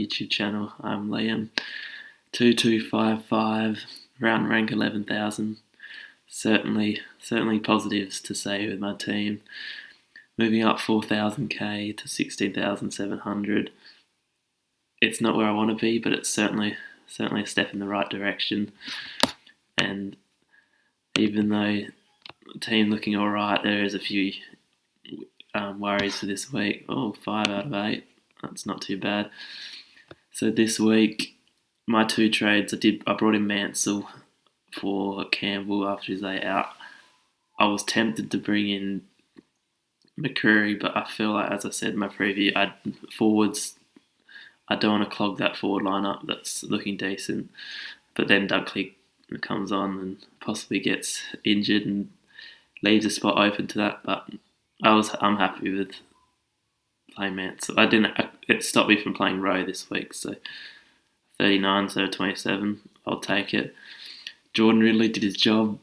YouTube channel. I'm Liam2255, round rank 11,000. Certainly positives to say with my team. Moving up 4,000k to 16,700. It's not where I want to be, but it's certainly a step in the right direction. And even though the team looking all right, there is a few worries for this week. 5 out of 8. That's not too bad. So this week, my two trades, I brought in Mansell for Campbell after his day out. I was tempted to bring in McCreary, but I feel like, as I said in my preview, I don't want to clog that forward lineup that's looking decent. But then Dunkley comes on and possibly gets injured and leaves a spot open to that. But I'm happy with playing Mansell. It stopped me from playing Rowe this week, so 39 instead of 27, I'll take it. Jordan Ridley did his job.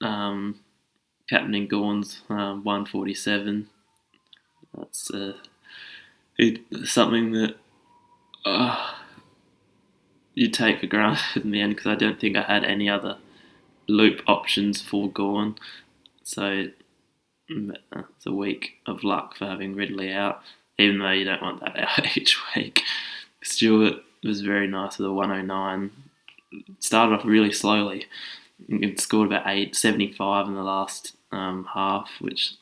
Captaining Gawns, 147. That's something that you take for granted in the end, because I don't think I had any other loop options for Gawn. So it's a week of luck for having Ridley out, even though you don't want that out each week. Stewart was very nice with a 109. Started off really slowly. It scored about 875 in the last half, which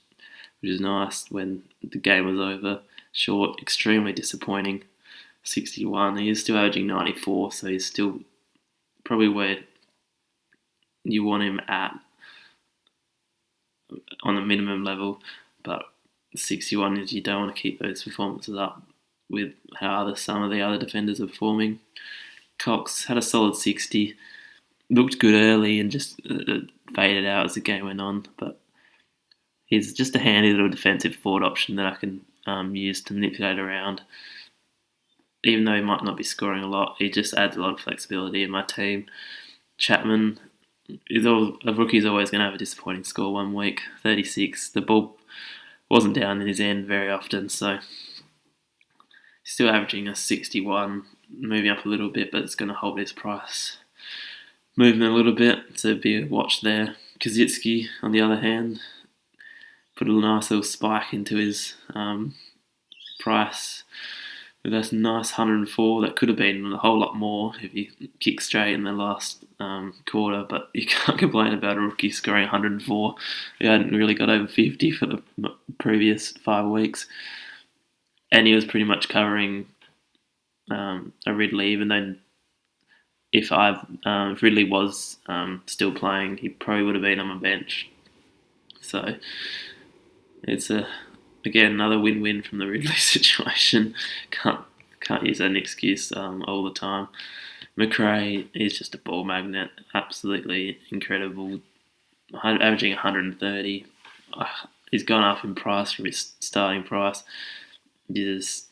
is nice when the game was over. Short, extremely disappointing. 61. He is still averaging 94, so he's still probably where you want him at on the minimum level. But 61 is, you don't want to keep those performances up with how some of the other defenders are performing. Cox had a solid 60. Looked good early and just faded out as the game went on. But he's just a handy little defensive forward option that I can use to manipulate around. Even though he might not be scoring a lot, he just adds a lot of flexibility in my team. Chapman, a rookie's always going to have a disappointing score one week. 36. The ball wasn't down in his end very often, so he's still averaging a 61, moving up a little bit, but it's going to hold his price movement a little bit, so be a watch there. Kaczynski, on the other hand, put a nice little spike into his price with a nice 104. That could have been a whole lot more if he kicked straight in the last quarter, but you can't complain about a rookie scoring 104. He hadn't really got over 50 for the previous 5 weeks, and he was pretty much covering a Ridley, even though if Ridley was still playing, he probably would have been on my bench. So it's again another win-win from the Ridley situation. Can't use that as an excuse all the time. McRae is just a ball magnet, absolutely incredible. Averaging 130. He's gone up in price from his starting price. You just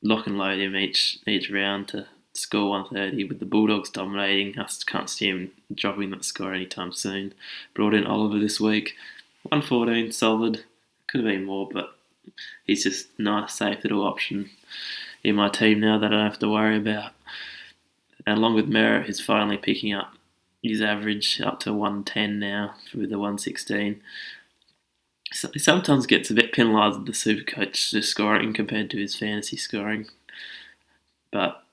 lock and load him each round to score 130 with the Bulldogs dominating. I just can't see him dropping that score anytime soon. Brought in Oliver this week. 114, solid. Could have been more, but he's just a nice, safe little option in my team now that I don't have to worry about. And along with Merritt, he's finally picking up his average up to 110 now with the 116. So he sometimes gets a bit penalised with the SuperCoach scoring compared to his fantasy scoring. But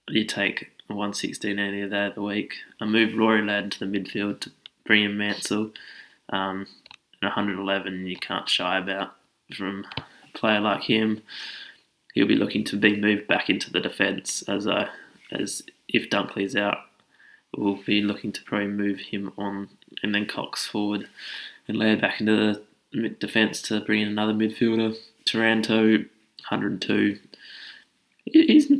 you take a 116 any of that of the week. I moved Rory Ladd into the midfield to bring in Mansell. And 111 you can't shy about from a player like him. He'll be looking to be moved back into the defence as if Dunkley's out, we'll be looking to probably move him on and then Cox forward and Ladd back into the defence to bring in another midfielder. Taranto, 102. He's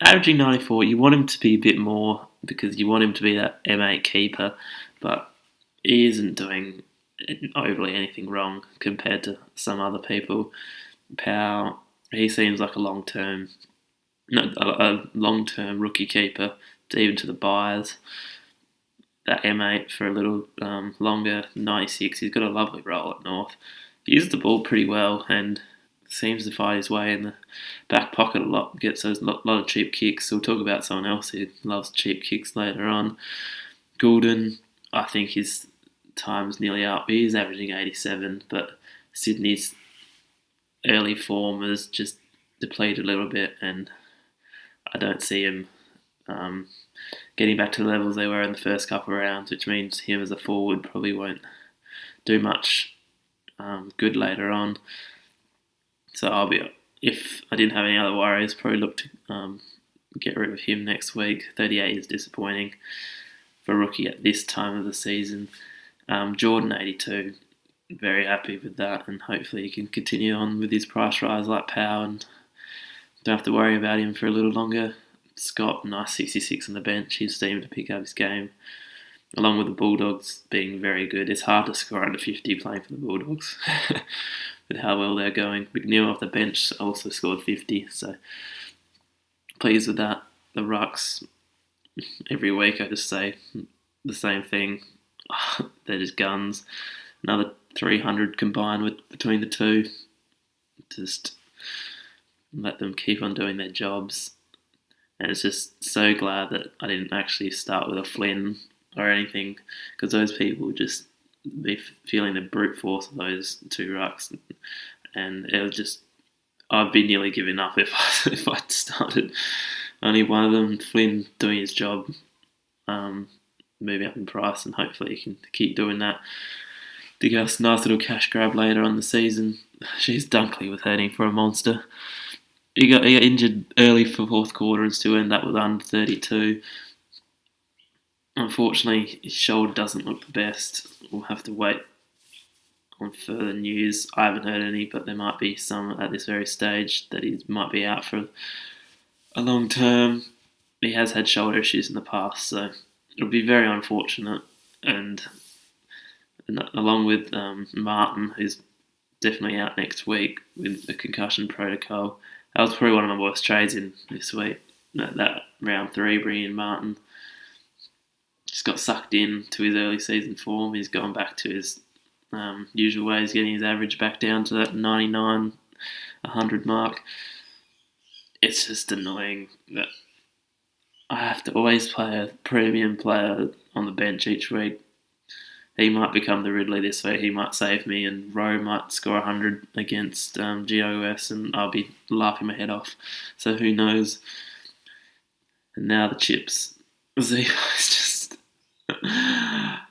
averaging 94. You want him to be a bit more because you want him to be that M8 keeper, but he isn't doing overly anything wrong compared to some other people. Powell, he seems like a long-term rookie keeper, even to the buyers. That M8 for a little longer, 96. He's got a lovely role at North. He uses the ball pretty well, and seems to find his way in the back pocket a lot, gets those lot of cheap kicks. So we'll talk about someone else who loves cheap kicks later on. Goulden, I think his time's nearly up. He's averaging 87, but Sydney's early form has just depleted a little bit, and I don't see him getting back to the levels they were in the first couple of rounds, which means him as a forward probably won't do much good later on. So if I didn't have any other worries, probably look to get rid of him next week. 38 is disappointing for a rookie at this time of the season. Jordan, 82, very happy with that, and hopefully he can continue on with his price rise like Powell and don't have to worry about him for a little longer. Scott, nice 66 on the bench. He's seemed to pick up his game, along with the Bulldogs being very good. It's hard to score under 50 playing for the Bulldogs with how well they're going. McNeil off the bench also scored 50, so pleased with that. The Rucks, every week I just say the same thing. They're just guns. Another 300 combined between the two. Just let them keep on doing their jobs. And it's just so glad that I didn't actually start with a Flynn or anything, because those people would just be feeling the brute force of those two rucks. And it was just, I'd be nearly giving up if I'd started only one of them. Flynn doing his job, moving up in price, and hopefully he can keep doing that. To get us a nice little cash grab later on the season. She's Dunkley was heading for a monster. He got injured early for fourth quarter and still ended up with under 32. Unfortunately, his shoulder doesn't look the best. We'll have to wait on further news. I haven't heard any, but there might be some at this very stage that he might be out for a long term. He has had shoulder issues in the past, so it'll be very unfortunate. And along with Martin, who's definitely out next week with the concussion protocol. That was probably one of my worst trades in this week. That round 3, bringing in Martin. Just got sucked in to his early season form. He's gone back to his usual ways, getting his average back down to that 99, 100 mark. It's just annoying that I have to always play a premium player on the bench each week. He might become the Ridley this week. He might save me, and Rowe might score 100 against GOS, and I'll be laughing my head off. So who knows? And now the chips. Ziva is just,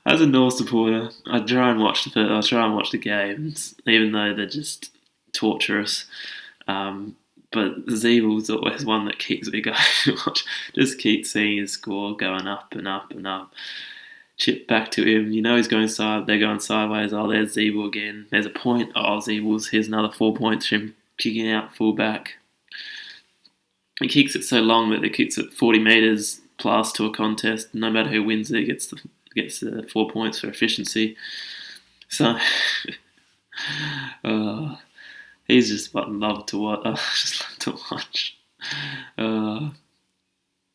as a North supporter, I try and watch the games, even though they're just torturous. But Ziva's always one that keeps me going. Just keep seeing his score going up and up and up. Chip back to him. You know he's going side. They're going sideways. Oh, there's Zeeble again. There's a point. Oh, Zeeble's. Here's another 4 points from him kicking out full back. He kicks it so long that it kicks it 40 metres plus to a contest. No matter who wins it, gets the 4 points for efficiency. So he's just what I love to watch. I just love to watch.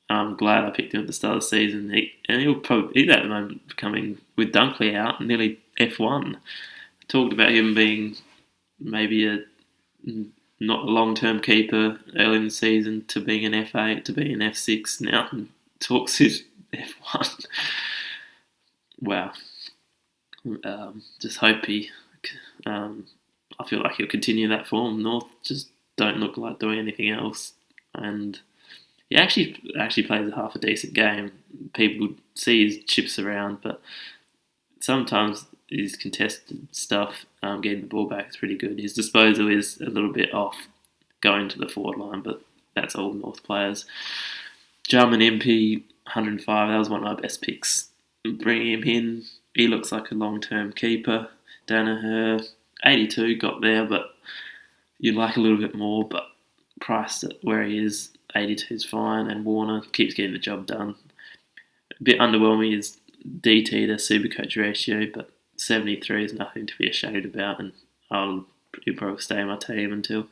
I'm glad I picked him at the start of the season. He's at the moment becoming, with Dunkley out, nearly F1. I talked about him being maybe not a long-term keeper early in the season to being an F8 to being an F6 now. Talks his F1. Wow. Just hope I feel like he'll continue that form. North just don't look like doing anything else, and he actually plays half a decent game. People see his chips around, but sometimes his contested stuff, getting the ball back, is pretty good. His disposal is a little bit off going to the forward line, but that's all North players. Jarman MP, 105, that was one of my best picks. Bringing him in, he looks like a long-term keeper. Danaher, 82, got there, but you'd like a little bit more, but priced at where he is, 82 is fine, and Warner keeps getting the job done. A bit underwhelming is DT to SuperCoach ratio, but 73 is nothing to be ashamed about, and he'll probably stay in my team until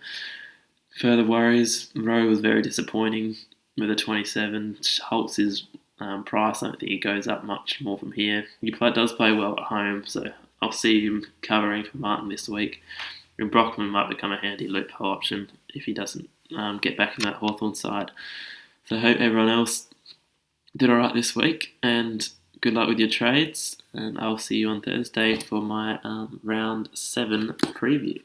further worries. Rowe was very disappointing with a 27. Holtz's price, I don't think he goes up much more from here. He does play well at home, so I'll see him covering for Martin this week. Brockman might become a handy loophole option if he doesn't get back in that Hawthorn side. So I hope everyone else did alright this week, and good luck with your trades, and I'll see you on Thursday for my round 7 preview.